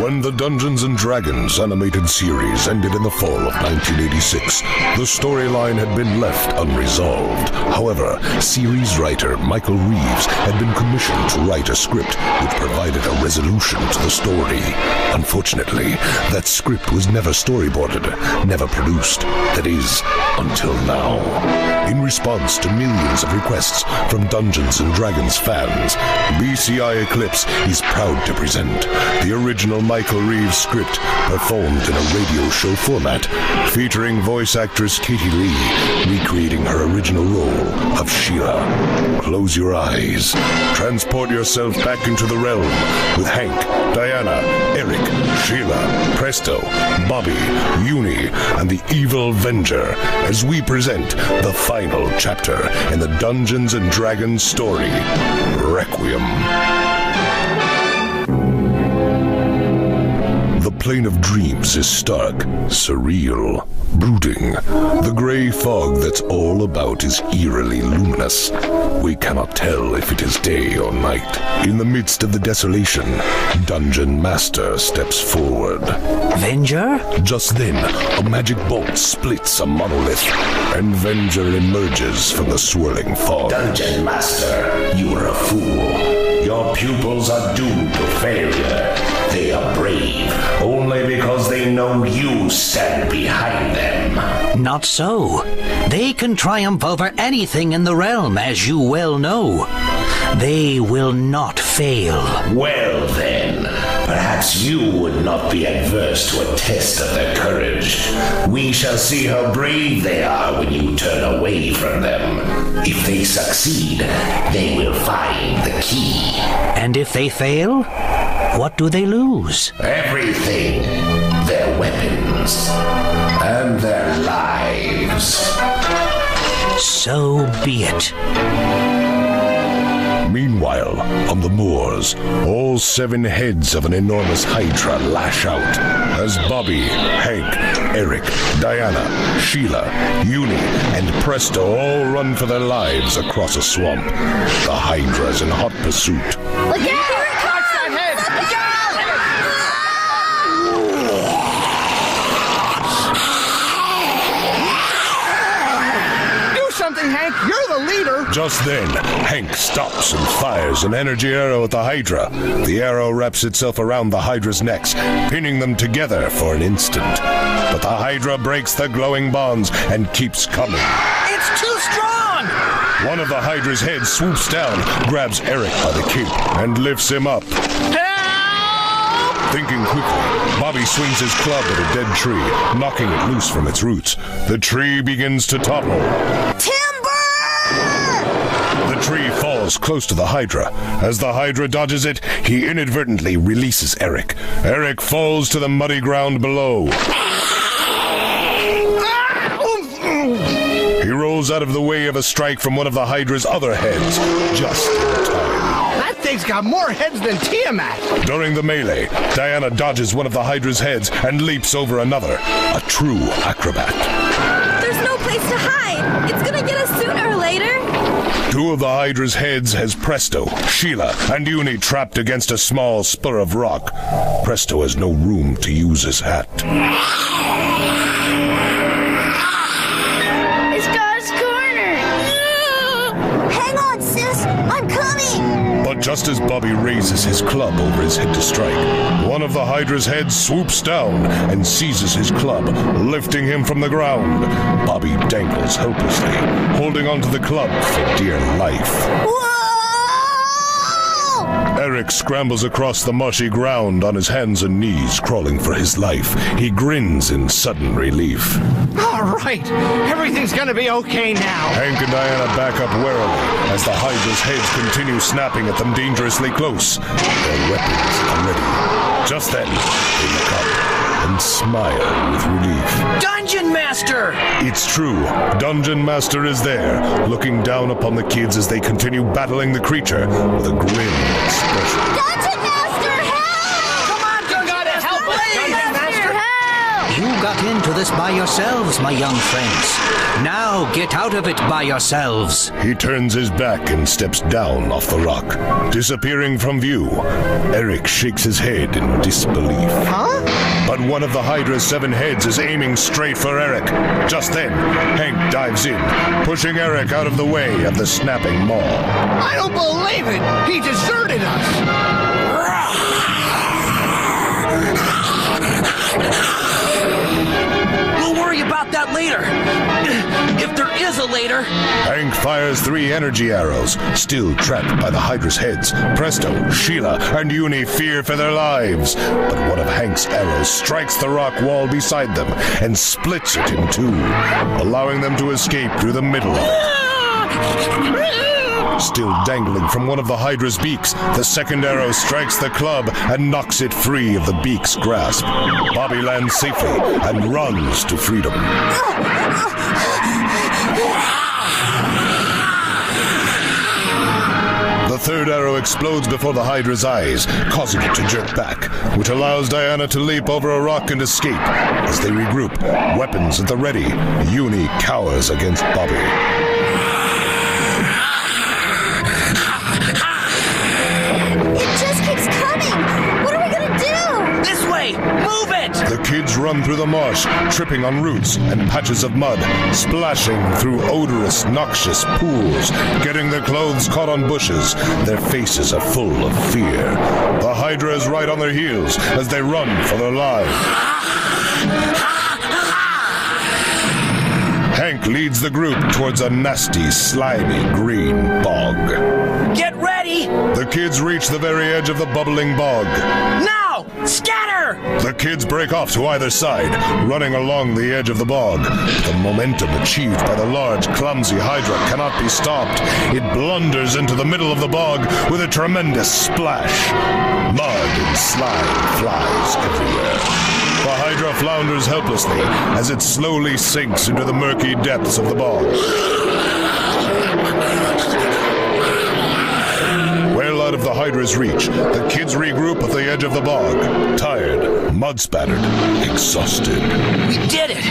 When the Dungeons & Dragons animated series ended in the fall of 1986, the storyline had been left unresolved. However, series writer Michael Reeves had been commissioned to write a script which provided a resolution to the story. Unfortunately, that script was never storyboarded, never produced. That is, until now. In response to millions of requests from Dungeons & Dragons fans, BCI Eclipse is proud to present the original Michael Reeves script performed in a radio show format, featuring voice actress Katie Lee recreating her original role of Sheila. Close your eyes. Transport yourself back into the realm with Hank, Diana, Eric, Sheila, Presto, Bobby, Uni, and the Evil Venger as we present the final chapter in the Dungeons & Dragons story, Requiem. The plane of dreams is stark, surreal, brooding. The gray fog that's all about is eerily luminous. We cannot tell if it is day or night. In the midst of the desolation, Dungeon Master steps forward. Venger? Just then, a magic bolt splits a monolith, and Venger emerges from the swirling fog. Dungeon Master, you are a fool. Your pupils are doomed to failure. They are brave, only because they know you stand behind them. Not so. They can triumph over anything in the realm, as you well know. They will not fail. Well then, perhaps you would not be adverse to a test of their courage. We shall see how brave they are when you turn away from them. If they succeed, they will find the key. And if they fail, what do they lose? Everything. Their weapons. And their lives. So be it. Meanwhile, on the moors, all 7 heads of an enormous hydra lash out as Bobby, Hank, Eric, Diana, Sheila, Uni, and Presto all run for their lives across a swamp. The hydra's in hot pursuit. Look out! Watch that head! Look out! Do something, Hank! You're the leader! Just then, Hank stops and fires an energy arrow at the Hydra. The arrow wraps itself around the Hydra's necks, pinning them together for an instant. But the Hydra breaks the glowing bonds and keeps coming. It's too strong! One of the Hydra's heads swoops down, grabs Eric by the cape, and lifts him up. Help! Thinking quickly, Bobby swings his club at a dead tree, knocking it loose from its roots. The tree begins to topple. The tree falls close to the Hydra. As the Hydra dodges it, he inadvertently releases Eric. Eric falls to the muddy ground below. He rolls out of the way of a strike from one of the Hydra's other heads, just in time. That thing's got more heads than Tiamat! During the melee, Diana dodges one of the Hydra's heads and leaps over another. A true acrobat. There's no place to hide! It's gonna get us sooner or later! 2 of the Hydra's heads has Presto, Sheila, and Uni trapped against a small spur of rock. Presto has no room to use his hat. It's got us cornered! Hang on, sis! I'm coming! But just as Bobby raises his club over his head to strike, one of the Hydra's heads swoops down and seizes his club, lifting him from the ground. Bobby dangles helplessly, holding onto the club for dear life. Whoa! Eric scrambles across the mushy ground on his hands and knees, crawling for his life. He grins in sudden relief. All right, everything's gonna be okay now. Hank and Diana back up warily as the Hydra's heads continue snapping at them dangerously close. Their weapons are ready. Just then, they look up and smile with relief. Dungeon Master! It's true. Dungeon Master is there, looking down upon the kids as they continue battling the creature with a grim expression. Dungeon Master, help! Come on, you gotta help us, Dungeon Master! Help! You got into this by by yourselves, my young friends. Now get out of it by yourselves. He turns his back and steps down off the rock. Disappearing from view, Eric shakes his head in disbelief. Huh? But one of the Hydra's 7 heads is aiming straight for Eric. Just then, Hank dives in, pushing Eric out of the way of the snapping maw. I don't believe it! He deserted us! We'll worry about that later. If there is a later. Hank fires 3 energy arrows, still trapped by the Hydra's heads. Presto, Sheila, and Uni fear for their lives. But one of Hank's arrows strikes the rock wall beside them and splits it in 2, allowing them to escape through the middle of it. Still dangling from one of the Hydra's beaks, the second arrow strikes the club and knocks it free of the beak's grasp. Bobby lands safely and runs to freedom. The third arrow explodes before the Hydra's eyes, causing it to jerk back, which allows Diana to leap over a rock and escape. As they regroup, weapons at the ready, Uni cowers against Bobby. The kids run through the marsh, tripping on roots and patches of mud, splashing through odorous, noxious pools, getting their clothes caught on bushes. Their faces are full of fear. The Hydra is right on their heels as they run for their lives. Hank leads the group towards a nasty, slimy green bog. Get ready! The kids reach the very edge of the bubbling bog. Now! Scatter! The kids break off to either side, running along the edge of the bog. The momentum achieved by the large, clumsy Hydra cannot be stopped. It blunders into the middle of the bog with a tremendous splash. Mud and slime flies everywhere. The Hydra flounders helplessly as it slowly sinks into the murky depths of the bog. Well out of the Hydra's reach, the kids regroup at the edge of the bog, tired, mud-spattered, exhausted. We did it!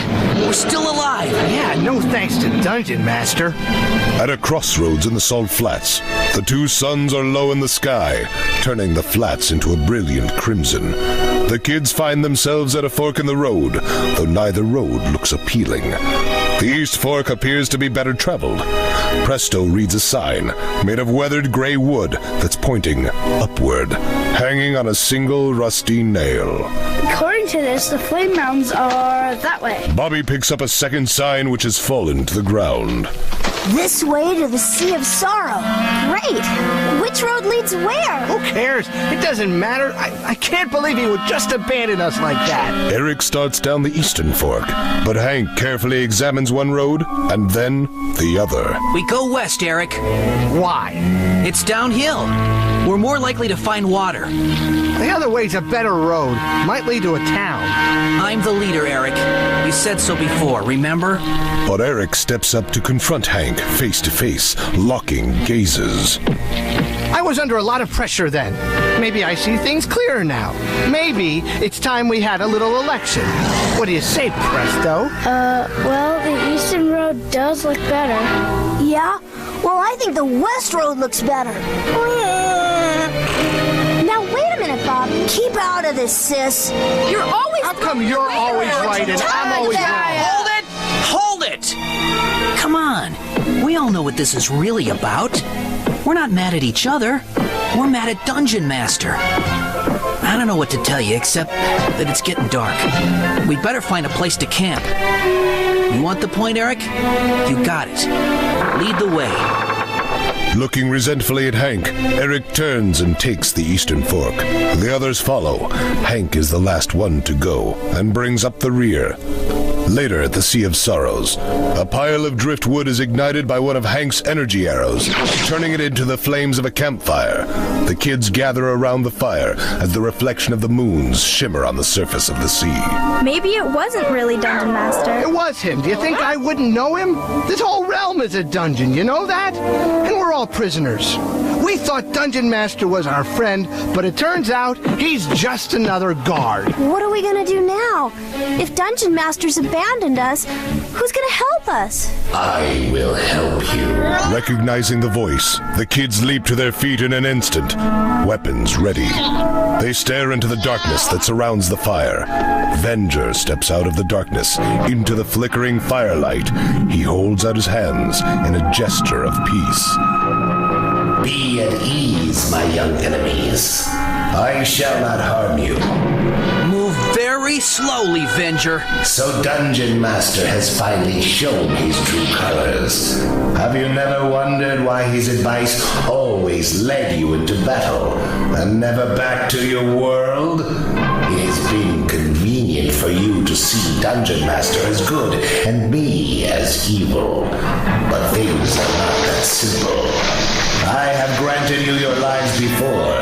We're still alive! Yeah, no thanks to Dungeon Master. At a crossroads in the Salt Flats, the 2 suns are low in the sky, turning the flats into a brilliant crimson. The kids find themselves at a fork in the road, though neither road looks appealing. The East Fork appears to be better traveled. Presto reads a sign made of weathered gray wood that's pointing upward, hanging on a single rusty nail. According to this, the Flame Mountains are that way. Bobby picks up a second sign which has fallen to the ground. This way to the Sea of Sorrow. Great! Which road leads where? Who cares? It doesn't matter. I can't believe he would just abandon us like that. Eric starts down the Eastern Fork, but Hank carefully examines one road and then the other. We go west, Eric. Why? It's downhill. We're more likely to find water. The other way's a better road. Might lead to a town. I'm the leader, Eric. You said so before, remember? But Eric steps up to confront Hank face to face, locking gazes. I was under a lot of pressure then. Maybe I see things clearer now. Maybe it's time we had a little election. What do you say, Presto? Well, the Eastern Road does look better. Yeah? Well, I think the West Road looks better. Now, wait a minute, Bob. Keep out of this, sis. You're always... How come you're always right and I'm always wrong? Hold it! Hold it! Come on. We all know what this is really about. We're not mad at each other. We're mad at Dungeon Master. I don't know what to tell you, except that it's getting dark. We'd better find a place to camp. You want the point, Eric? You got it. Lead the way. Looking resentfully at Hank, Eric turns and takes the Eastern Fork. The others follow. Hank is the last one to go and brings up the rear. Later at the Sea of Sorrows, a pile of driftwood is ignited by one of Hank's energy arrows, turning it into the flames of a campfire. The kids gather around the fire as the reflection of the moons shimmer on the surface of the sea. Maybe it wasn't really Dungeon Master. It was him. Do you think I wouldn't know him? This whole realm is a dungeon, you know that? And we're all prisoners. We We thought Dungeon Master was our friend, but it turns out he's just another guard. What are we gonna do now? If Dungeon Master's abandoned us, who's gonna help us? I will help you. Recognizing the voice, the kids leap to their feet in an instant, weapons ready. They stare into the darkness that surrounds the fire. Venger steps out of the darkness into the flickering firelight. He holds out his hands in a gesture of peace. Be at ease, my young enemies. I shall not harm you. Move very slowly, Venger. So Dungeon Master has finally shown his true colors. Have you never wondered why his advice always led you into battle and never back to your world? It has been convenient for you to see Dungeon Master as good and me as evil. But things are not that simple. I have granted you your lives before.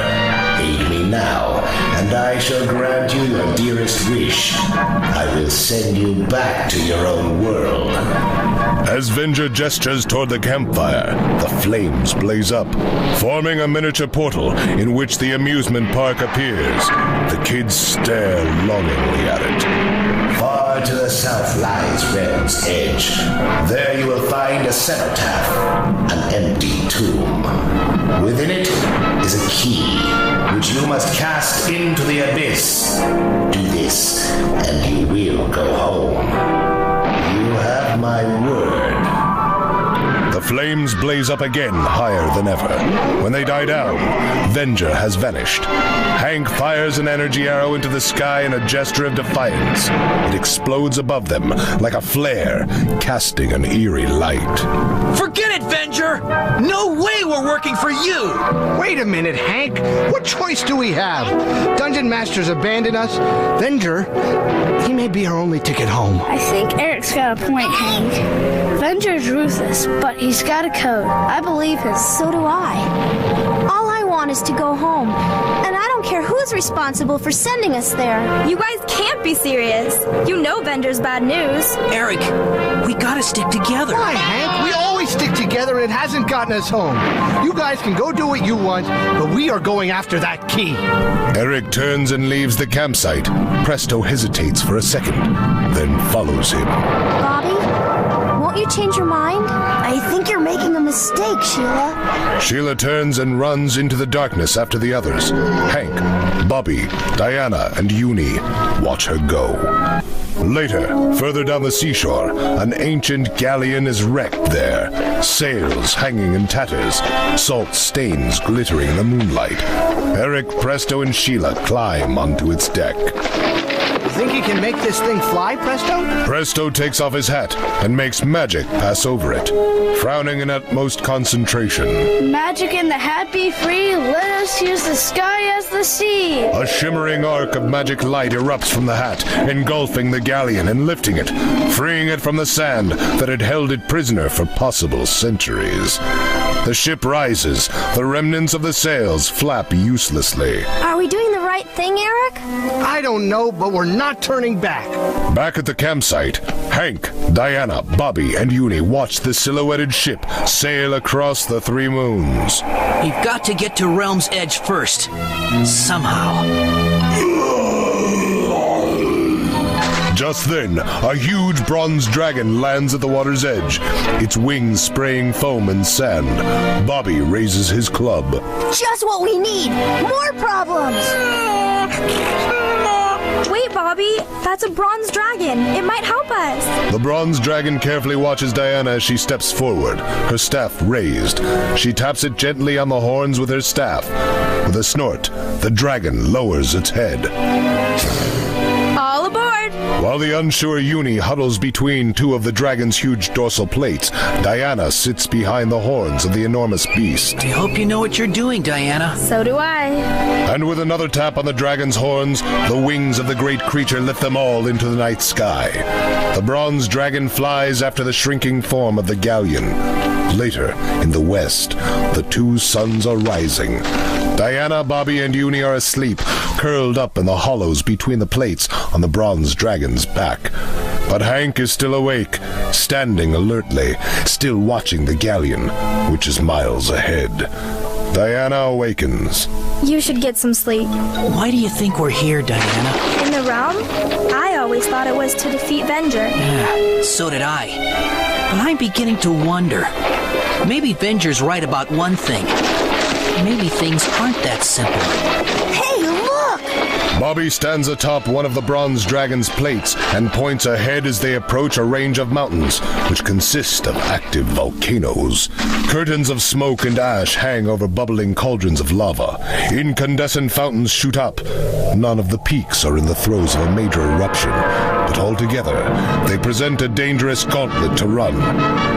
Aid me now, and I shall grant you your dearest wish. I will send you back to your own world. As Venger gestures toward the campfire, the flames blaze up, forming a miniature portal in which the amusement park appears. The kids stare longingly at it. Far to the south lies Realm's Edge. There you will find a cenotaph, an empty tomb. Within it is a key, which you must cast into the abyss. Do this, and you will go home. You have my word. The flames blaze up again, higher than ever. When they die down, Venger has vanished. Hank fires an energy arrow into the sky in a gesture of defiance. It explodes above them like a flare, casting an eerie light. Forget it, Venger! No way we're working for you! Wait a minute, Hank. What choice do we have? Dungeon Master's abandoned us. Venger, he may be our only ticket home. I think Eric's got a point, Hank. Venger's ruthless, but he's got a code. I believe him. So do I. All I want is to go home, and I don't care who's responsible for sending us there. You guys can't be serious. You know Venger's bad news. Eric, we gotta stick together. Why, Hank? We always stick together and it hasn't gotten us home. You guys can go do what you want, but we are going after that key. Eric turns and leaves the campsite. Presto hesitates for a second, then follows him. Bobby, won't you change your mind? I think you're making a mistake, Sheila. Sheila turns and runs into the darkness after the others. Hank, Bobby, Diana, and Uni watch her go. Later, further down the seashore, an ancient galleon is wrecked there. Sails hanging in tatters, salt stains glittering in the moonlight. Eric, Presto, and Sheila climb onto its deck. Think you can make this thing fly, Presto? Presto takes off his hat and makes Magik pass over it, frowning in utmost concentration. Magik and the hat be free, let us use the sky as the sea. A shimmering arc of magic light erupts from the hat, engulfing the galleon and lifting it, freeing it from the sand that had held it prisoner for possible centuries. The ship rises, the remnants of the sails flap uselessly. Are we doing the right thing, Eric? I don't know, but we're not turning back. Back at the campsite, Hank, Diana, Bobby, and Uni watch the silhouetted ship sail across the three moons. We've got to get to Realm's Edge first. Somehow. Just then, a huge bronze dragon lands at the water's edge, its wings spraying foam and sand. Bobby raises his club. Just what we need! More problems! Wait, Bobby. That's a bronze dragon. It might help us. The bronze dragon carefully watches Diana as she steps forward, her staff raised. She taps it gently on the horns with her staff. With a snort, the dragon lowers its head. All aboard. While the unsure Uni huddles between two of the dragon's huge dorsal plates, Diana sits behind the horns of the enormous beast. I hope you know what you're doing, Diana. So do I. And with another tap on the dragon's horns, the wings of the great creature lift them all into the night sky. The bronze dragon flies after the shrinking form of the galleon. Later, in the west, the two suns are rising. Diana, Bobby, and Uni are asleep, curled up in the hollows between the plates on the bronze dragon's back. But Hank is still awake, standing alertly, still watching the galleon, which is miles ahead. Diana awakens. You should get some sleep. Why do you think we're here, Diana? In the realm? I always thought it was to defeat Venger. Yeah, so did I. But I'm beginning to wonder. Maybe Venger's right about one thing. Maybe things aren't that simple. Hey, look! Bobby stands atop one of the bronze dragon's plates and points ahead as they approach a range of mountains, which consist of active volcanoes. Curtains of smoke and ash hang over bubbling cauldrons of lava. Incandescent fountains shoot up. None of the peaks are in the throes of a major eruption, but altogether, they present a dangerous gauntlet to run.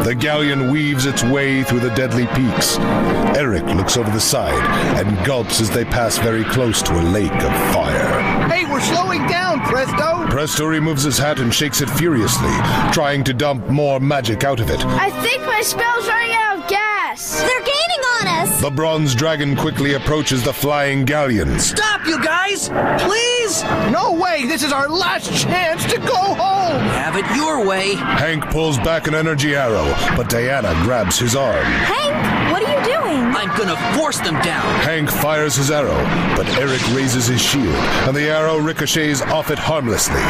The galleon weaves its way through the deadly peaks. Eric looks over the side and gulps as they pass very close to a lake of fire. Hey, we're slowing down, Presto! Presto removes his hat and shakes it furiously, trying to dump more magic out of it. I think my spell's running out of gas. They're gaining on us! The bronze dragon quickly approaches the flying galleon. Stop, you guys! Please! No way! This is our last chance to go home! Have it your way. Hank pulls back an energy arrow, but Diana grabs his arm. Hank, what are you doing? I'm gonna force them down. Hank fires his arrow, but Eric raises his shield, and the arrow ricochets off it harmlessly.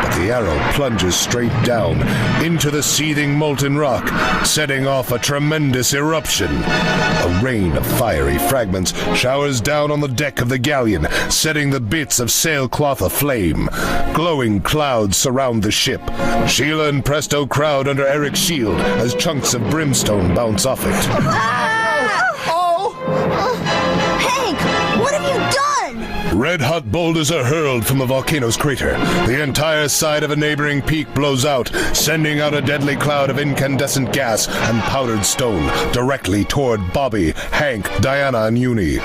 But the arrow plunges straight down into the seething molten rock, setting off a tremendous eruption. A rain of fiery fragments showers down on the deck of the galleon, setting the bits of sailcloth aflame. Glowing clouds surround the ship. Sheila and Presto crowd under Eric's shield as chunks of brimstone bounce off it. Hank, what have you done? Red-hot boulders are hurled from the volcano's crater. The entire side of a neighboring peak blows out, sending out a deadly cloud of incandescent gas and powdered stone directly toward Bobby, Hank, Diana, and Uni.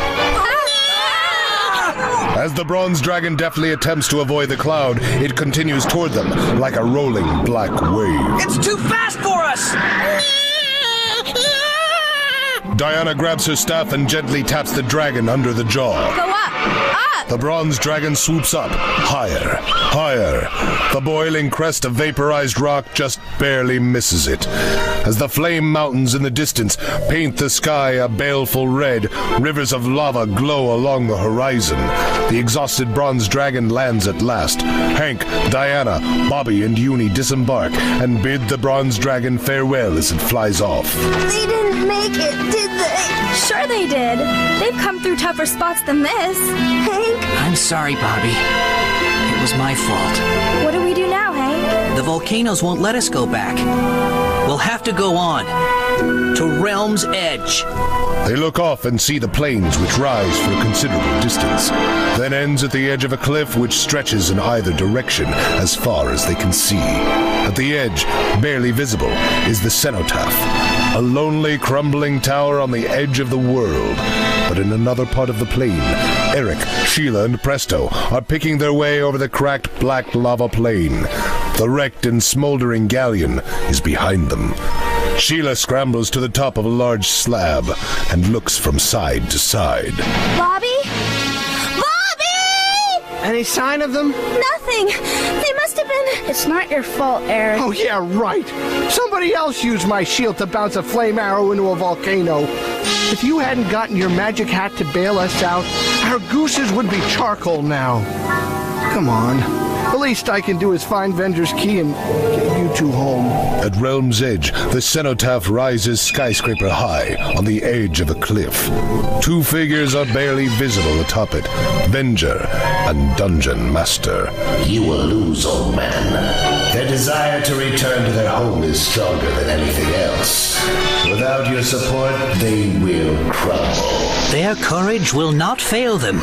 As the bronze dragon deftly attempts to avoid the cloud, it continues toward them like a rolling black wave. It's too fast for us! Diana grabs her staff and gently taps the dragon under the jaw. Go up! Up! The bronze dragon swoops up, higher, higher. The boiling crest of vaporized rock just barely misses it. As the flame mountains in the distance paint the sky a baleful red, rivers of lava glow along the horizon. The exhausted bronze dragon lands at last. Hank, Diana, Bobby, and Uni disembark and bid the bronze dragon farewell as it flies off. They didn't make it, did they? Sure they did. They've come through tougher spots than this. Hank? I'm sorry, Bobby. It was my fault. What do we do now, Hank? The volcanoes won't let us go back. We'll have to go on. To Realm's Edge. They look off and see the plains which rise for a considerable distance, then ends at the edge of a cliff which stretches in either direction as far as they can see. At the edge, barely visible, is the cenotaph, a lonely, crumbling tower on the edge of the world. But in another part of the plain, Eric, Sheila, and Presto are picking their way over the cracked black lava plain. The wrecked and smoldering galleon is behind them. Sheila scrambles to the top of a large slab and looks from side to side. Bobby? Bobby! Any sign of them? Nothing. They must have been... It's not your fault, Eric. Oh, yeah, right. Somebody else used my shield to bounce a flame arrow into a volcano. If you hadn't gotten your magic hat to bail us out, our gooses would be charcoal now. Come on. The least I can do is find Venger's key and get you two home. At Realm's Edge, the cenotaph rises skyscraper high on the edge of a cliff. Two figures are barely visible atop it, Venger and Dungeon Master. You will lose, old man. Their desire to return to their home is stronger than anything else. Without your support, they will crumble. Their courage will not fail them.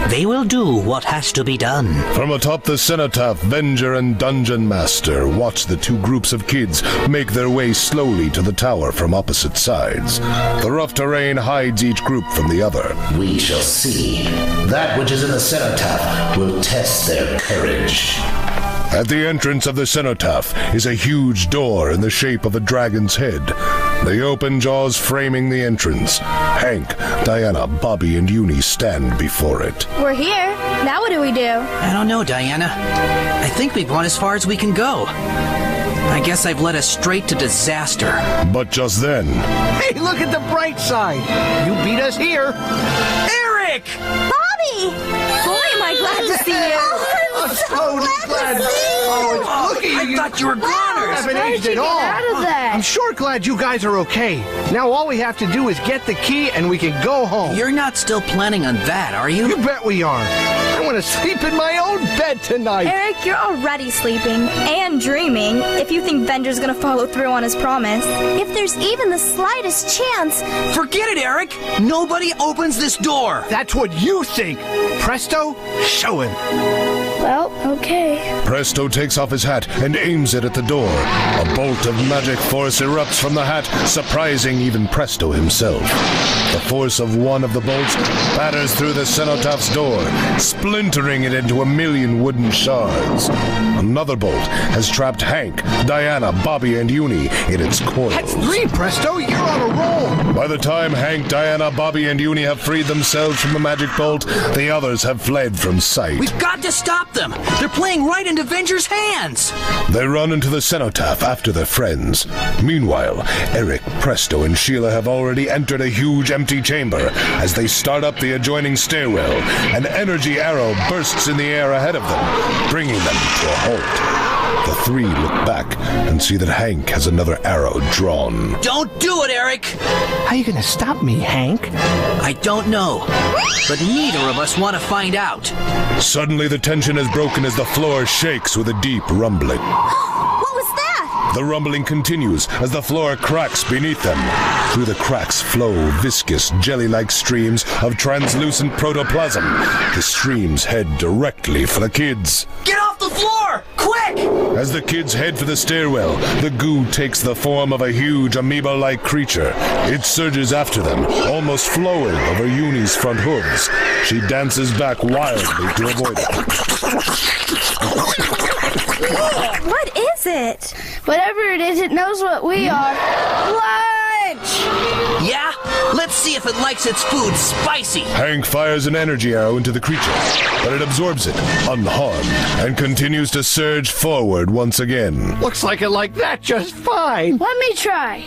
They will do what has to be done. From atop the cenotaph, Venger and Dungeon Master watch the two groups of kids make their way slowly to the tower from opposite sides. The rough terrain hides each group from the other. We shall see. That which is in the cenotaph will test their courage. At the entrance of the cenotaph is a huge door in the shape of a dragon's head. The open jaws framing the entrance. Hank, Diana, Bobby, and Uni stand before it. We're here. Now what do we do? I don't know, Diana. I think we've gone as far as we can go. I guess I've led us straight to disaster. But just then... Hey, look at the bright side. You beat us here. Eric! Bobby! Boy, am I glad to see you. I'm so glad. Oh, look at you. I thought you were goners. Haven't aged at all. Out of that. I'm sure glad you guys are okay. Now all we have to do is get the key and we can go home. You're not still planning on that, are you? You bet we are. I want to sleep in my own bed tonight. Eric, you're already sleeping and dreaming if you think Venger's gonna follow through on his promise. If there's even the slightest chance, Forget it, Eric. Nobody opens this door. That's what you think. Presto, show him. Well, okay. Presto takes off his hat and aims it at the door. A bolt of magic force erupts from the hat, surprising even Presto himself. The force of one of the bolts batters through the cenotaph's door, splintering it into a million wooden shards. Another bolt has trapped Hank, Diana, Bobby, and Uni in its coils. That's 3, Presto. You're on a roll. By the time Hank, Diana, Bobby, and Uni have freed themselves from the magic bolt, the others have fled from sight. We've got to stop them. They're playing right into Venger's hands. They run into the cenotaph after their friends. Meanwhile, Eric, Presto, and Sheila have already entered a huge empty chamber. As they start up the adjoining stairwell, an energy arrow bursts in the air ahead of them, bringing them to a halt. The 3 look back and see that Hank has another arrow drawn. Don't do it, Eric. How you gonna stop me, Hank? I don't know, but neither of us want to find out. Suddenly the tension is broken as the floor shakes with a deep rumbling. what was that? The rumbling continues as the floor cracks beneath them. Through the cracks flow viscous, jelly-like streams of translucent protoplasm. The streams head directly for the kids. Get off the floor! Quick! As the kids head for the stairwell, the goo takes the form of a huge amoeba-like creature. It surges after them, almost flowing over Uni's front hooves. She dances back wildly to avoid it. What is it? Whatever it is, it knows what we are. Lunch! Yeah? Let's see if it likes its food spicy. Hank fires an energy arrow into the creature, but it absorbs it, unharmed, and continues to surge forward once again. Looks like it like that just fine. Let me try.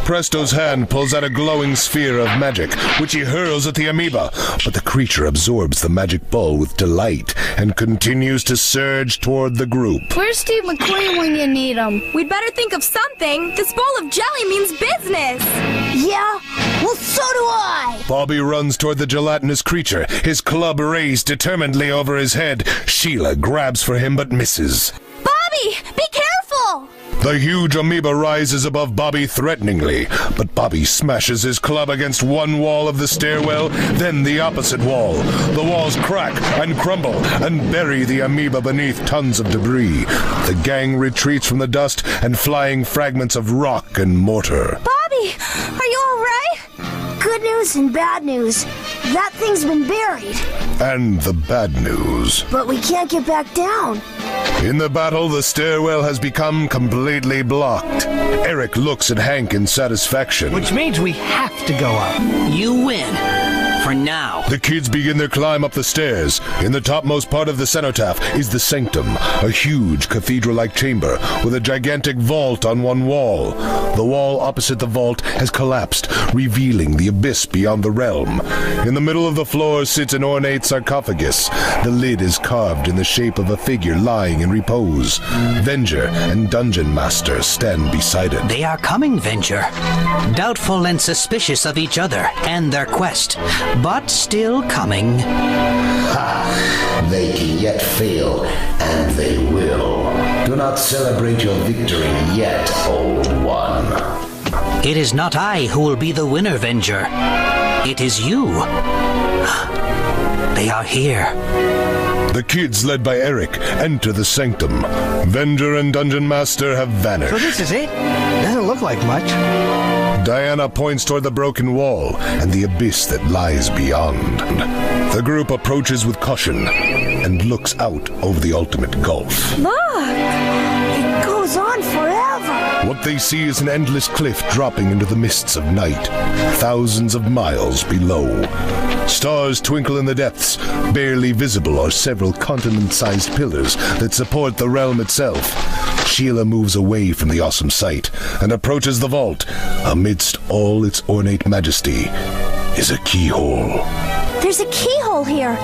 Presto's hand pulls out a glowing sphere of magic, which he hurls at the amoeba, but the creature absorbs the magic ball with delight and continues to surge toward the group. Where's Steve McQueen when you need him? We'd better think of something. This bowl of jelly means business. Yeah? Well, so do I. Bobby runs toward the gelatinous creature, his club raised determinedly over his head. Sheila grabs for him but misses. Bobby, be careful. The huge amoeba rises above Bobby threateningly, but Bobby smashes his club against one wall of the stairwell, then the opposite wall. The walls crack and crumble and bury the amoeba beneath tons of debris. The gang retreats from the dust and flying fragments of rock and mortar. Bobby, are you all right? Good news and bad news. That thing's been buried. And the bad news. But we can't get back down. In the battle, the stairwell has become completely blocked. Eric looks at Hank in satisfaction. Which means we have to go up. You win. For now. The kids begin their climb up the stairs. In the topmost part of the cenotaph is the sanctum, a huge cathedral-like chamber with a gigantic vault on one wall. The wall opposite the vault has collapsed, revealing the abyss beyond the realm. In the middle of the floor sits an ornate sarcophagus. The lid is carved in the shape of a figure lying in repose. Venger and Dungeon Master stand beside it. They are coming, Venger. Doubtful and suspicious of each other and their quest, but still coming. They can yet fail, and they will. Do not celebrate your victory yet, old one. It is not I who will be the winner, Venger. It is you. They are here. The kids, led by Eric, enter the sanctum. Venger and Dungeon Master have vanished. So this is it? Doesn't look like much. Diana points toward the broken wall and the abyss that lies beyond. The group approaches with caution and looks out over the ultimate gulf. Look! It goes on forever. What they see is an endless cliff dropping into the mists of night, thousands of miles below. Stars twinkle in the depths. Barely visible are several continent-sized pillars that support the realm itself. Sheila moves away from the awesome sight and approaches the vault. Amidst all its ornate majesty is a keyhole. There's a keyhole here.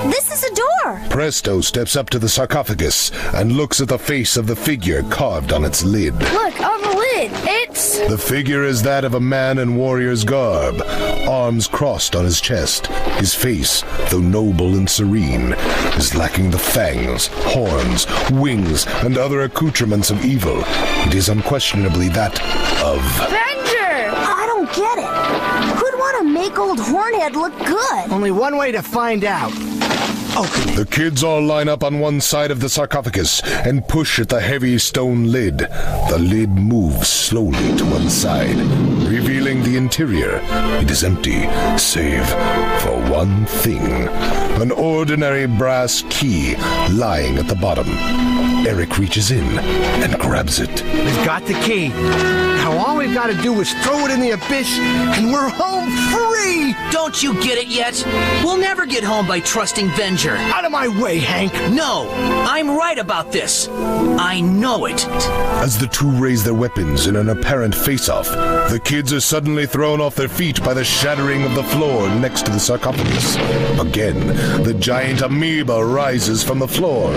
This is a door. Presto steps up to the sarcophagus and looks at the face of the figure carved on its lid. Look, on the lid, it's... The figure is that of a man in warrior's garb, arms crossed on his chest. His face, though noble and serene, is lacking the fangs, horns, wings, and other accoutrements of evil. It is unquestionably that of... Venger! I don't get it. Who'd want to make old Hornhead look good? Only one way to find out. Open it. The kids all line up on one side of the sarcophagus and push at the heavy stone lid. The lid moves slowly to one side, revealing the interior. It is empty, save for one thing. An ordinary brass key lying at the bottom. Eric reaches in and grabs it. We've got the key. Now all we've got to do is throw it in the abyss, and we're home free! Don't you get it yet? We'll never get home by trusting Venger. Out of my way, Hank! No, I'm right about this. I know it. As the two raise their weapons in an apparent face-off, the kids are suddenly thrown off their feet by the shattering of the floor next to the sarcophagus. Again, the giant amoeba rises from the floor.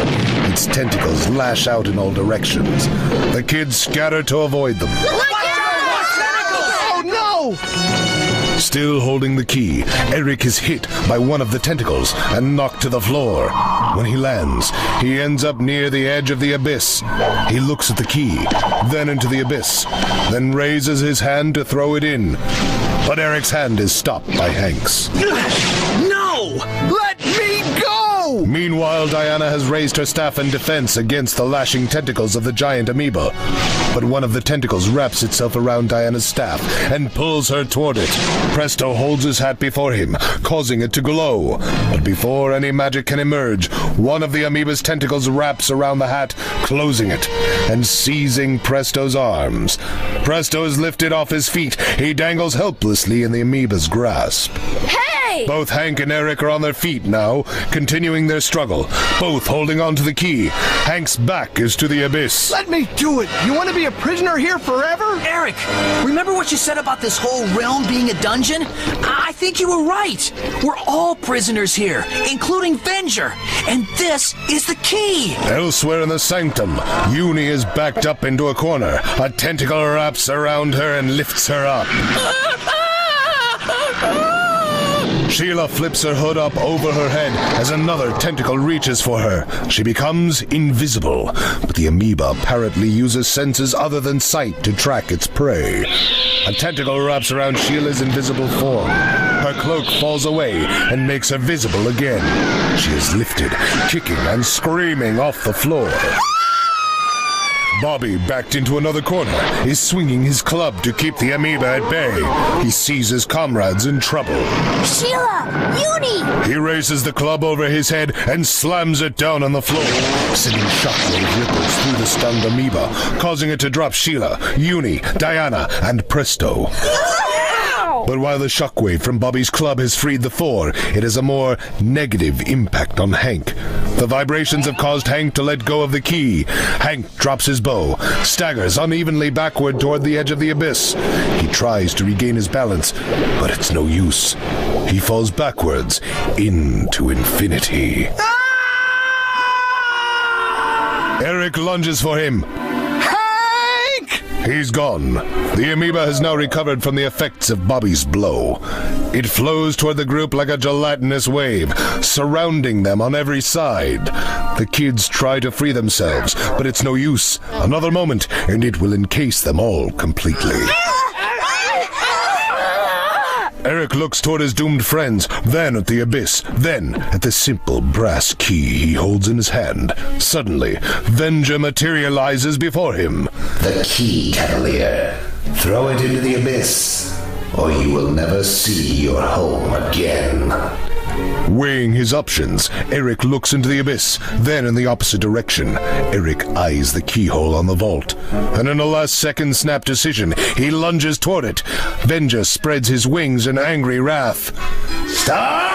Its tentacles lash out in all directions. The kids scatter to avoid them. Oh, no! Still holding the key, Eric is hit by one of the tentacles and knocked to the floor. When he lands, he ends up near the edge of the abyss. He looks at the key, then into the abyss, then raises his hand to throw it in. But Eric's hand is stopped by Hank's. No! Let me go! Meanwhile, Diana has raised her staff in defense against the lashing tentacles of the giant amoeba. But one of the tentacles wraps itself around Diana's staff and pulls her toward it. Presto holds his hat before him, causing it to glow. But before any magic can emerge, one of the amoeba's tentacles wraps around the hat, closing it and seizing Presto's arms. Presto is lifted off his feet. He dangles helplessly in the amoeba's grasp. Hey! Both Hank and Eric are on their feet now, continuing their struggle, both holding on to the key. Hank's back is to the abyss. Let me do it! You want to be a prisoner here forever? Eric, remember what you said about this whole realm being a dungeon? I think you were right. We're all prisoners here, including Venger. And this is the key. Elsewhere in the sanctum, Uni is backed up into a corner. A tentacle wraps around her and lifts her up. Sheila flips her hood up over her head as another tentacle reaches for her. She becomes invisible, but the amoeba apparently uses senses other than sight to track its prey. A tentacle wraps around Sheila's invisible form. Her cloak falls away and makes her visible again. She is lifted, kicking and screaming off the floor. Bobby, backed into another corner, is swinging his club to keep the amoeba at bay. He sees his comrades in trouble. Sheila! Uni! He raises the club over his head and slams it down on the floor, sending shockwave ripples through the stunned amoeba, causing it to drop Sheila, Uni, Diana, and Presto. But while the shockwave from Bobby's club has freed the four, it has a more negative impact on Hank. The vibrations have caused Hank to let go of the key. Hank drops his bow, staggers unevenly backward toward the edge of the abyss. He tries to regain his balance, but it's no use. He falls backwards into infinity. Eric lunges for him. He's gone. The amoeba has now recovered from the effects of Bobby's blow. It flows toward the group like a gelatinous wave, surrounding them on every side. The kids try to free themselves, but it's no use. Another moment, and it will encase them all completely. Eric looks toward his doomed friends, then at the abyss, then at the simple brass key he holds in his hand. Suddenly, Venger materializes before him. The key, Cavalier. Throw it into the abyss, or you will never see your home again. Weighing his options, Eric looks into the abyss, then in the opposite direction. Eric eyes the keyhole on the vault, and in a last-second snap decision, he lunges toward it. Venger spreads his wings in angry wrath. Stop!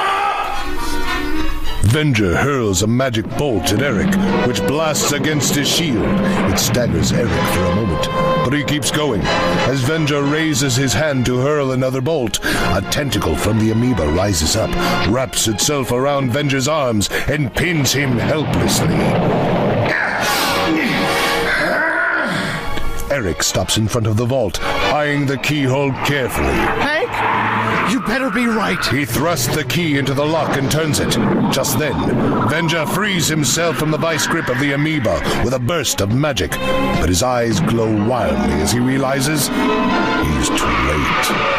Venger hurls a magic bolt at Eric, which blasts against his shield. It staggers Eric for a moment, but he keeps going. As Venger raises his hand to hurl another bolt, a tentacle from the amoeba rises up, wraps itself around Venger's arms, and pins him helplessly. Eric stops in front of the vault, eyeing the keyhole carefully. Hank, you better be right. He thrusts the key into the lock and turns it. Just then, Venger frees himself from the vice grip of the amoeba with a burst of magic. But his eyes glow wildly as he realizes he's too late.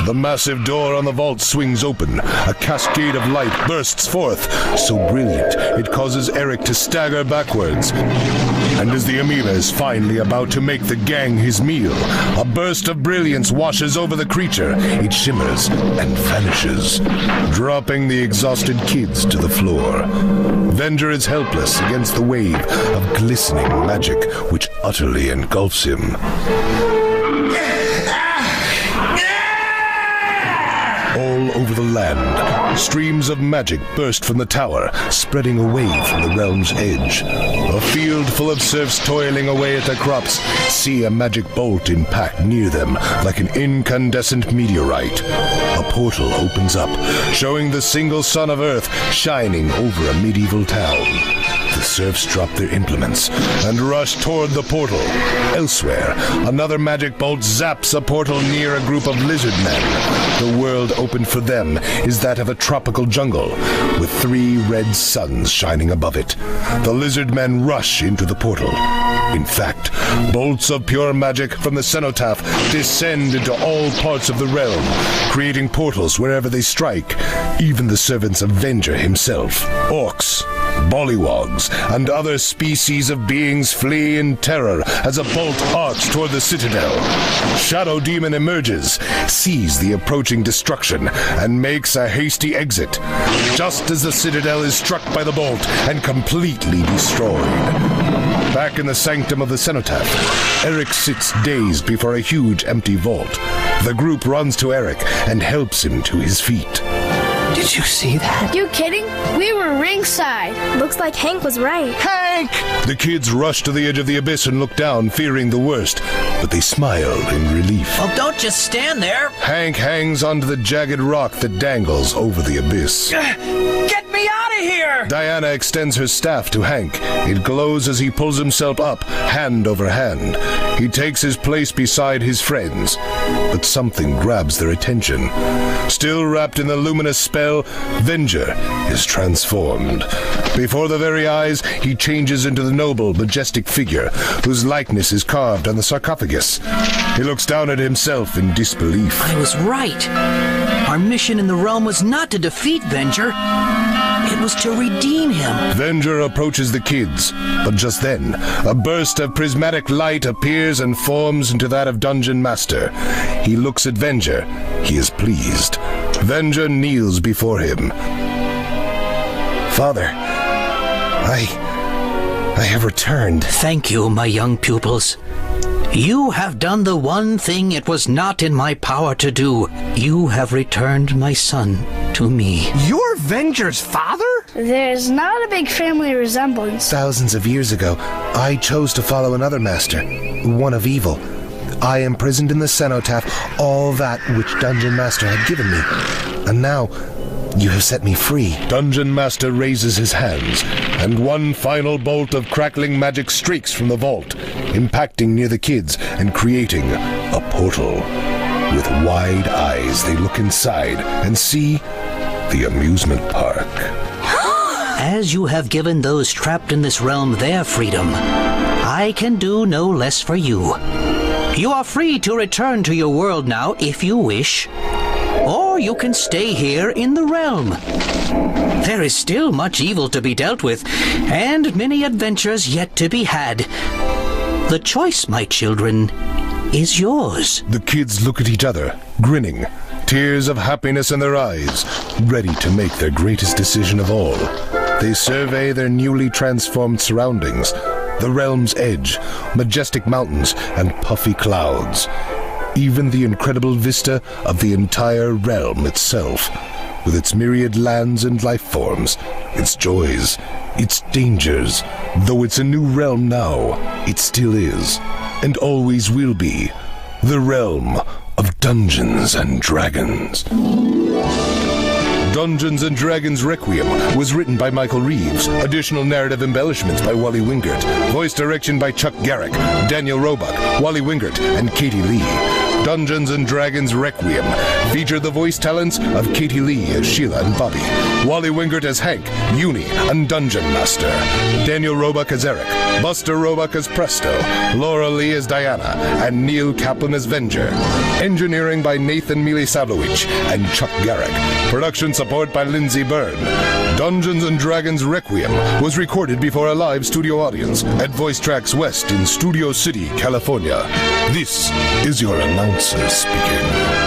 The massive door on the vault swings open. A cascade of light bursts forth, so brilliant it causes Eric to stagger backwards. And as the amoeba is finally about to make the gang his meal, a burst of brilliance washes over the creature. It shimmers and vanishes, dropping the exhausted kids to the floor. Venger is helpless against the wave of glistening magic which utterly engulfs him. All over the land, streams of magic burst from the tower, spreading away from the realm's edge. A field full of serfs toiling away at their crops see a magic bolt impact near them like an incandescent meteorite. A portal opens up, showing the single sun of Earth shining over a medieval town. The serfs drop their implements and rush toward the portal. Elsewhere, another magic bolt zaps a portal near a group of lizard men. The world opened for them is that of a tropical jungle, with 3 red suns shining above it. The lizard men rush into the portal. In fact, bolts of pure magic from the cenotaph descend into all parts of the realm, creating portals wherever they strike. Even the servants of Venger himself, orcs, bollywogs, and other species of beings flee in terror as a bolt arcs toward the citadel. Shadow Demon emerges, sees the approaching destruction, and makes a hasty exit, just as the citadel is struck by the bolt and completely destroyed. Back in the sanctum of the cenotaph, Eric sits dazed before a huge empty vault. The group runs to Eric and helps him to his feet. Did you see that? You kidding? We were ringside. Looks like Hank was right. Hank! The kids rush to the edge of the abyss and look down, fearing the worst, but they smile in relief. Well, don't just stand there. Hank hangs onto the jagged rock that dangles over the abyss. Get me out of here! Diana extends her staff to Hank. It glows as he pulls himself up, hand over hand. He takes his place beside his friends, but something grabs their attention. Still wrapped in the luminous spell, Venger is transformed. Before their very eyes, he changes into the noble, majestic figure whose likeness is carved on the sarcophagus. He looks down at himself in disbelief. I was right. Our mission in the realm was not to defeat Venger. It was to redeem him. Venger approaches the kids, but just then, a burst of prismatic light appears and forms into that of Dungeon Master. He looks at Venger. He is pleased. Venger kneels before him. Father, I have returned. Thank you, my young pupils. You have done the one thing it was not in my power to do. You have returned my son to me. You're Venger's father? There's not a big family resemblance. Thousands of years ago, I chose to follow another master, one of evil. I imprisoned in the cenotaph all that which Dungeon Master had given me. And now, you have set me free. Dungeon Master raises his hands, and one final bolt of crackling magic streaks from the vault, impacting near the kids and creating a portal. With wide eyes, they look inside and see the amusement park. As you have given those trapped in this realm their freedom, I can do no less for you. You are free to return to your world now if you wish, or you can stay here in the realm. There is still much evil to be dealt with, and many adventures yet to be had. The choice, my children, is yours. The kids look at each other, grinning. tears of happiness in their eyes, ready to make their greatest decision of all. They survey their newly transformed surroundings, the realm's edge, majestic mountains, and puffy clouds. Even the incredible vista of the entire realm itself, with its myriad lands and life forms, its joys, its dangers. Though it's a new realm now, it still is, and always will be, the realm of Dungeons and Dragons. Dungeons and Dragons Requiem was written by Michael Reeves, additional narrative embellishments by Wally Wingert, voice direction by Chuck Garrick, Daniel Roebuck, Wally Wingert, and Katie Lee. Dungeons and Dragons Requiem featured the voice talents of Katie Lee as Sheila and Bobby, Wally Wingert as Hank, Uni, and Dungeon Master, Daniel Roebuck as Eric, Buster Roebuck as Presto, Laura Lee as Diana, and Neil Kaplan as Venger. Engineering by Nathan Milisavljevic and Chuck Garrick. Production support by Lindsey Byrne. Dungeons and Dragons Requiem was recorded before a live studio audience at Voice Tracks West in Studio City, California. This is your announcer speaking.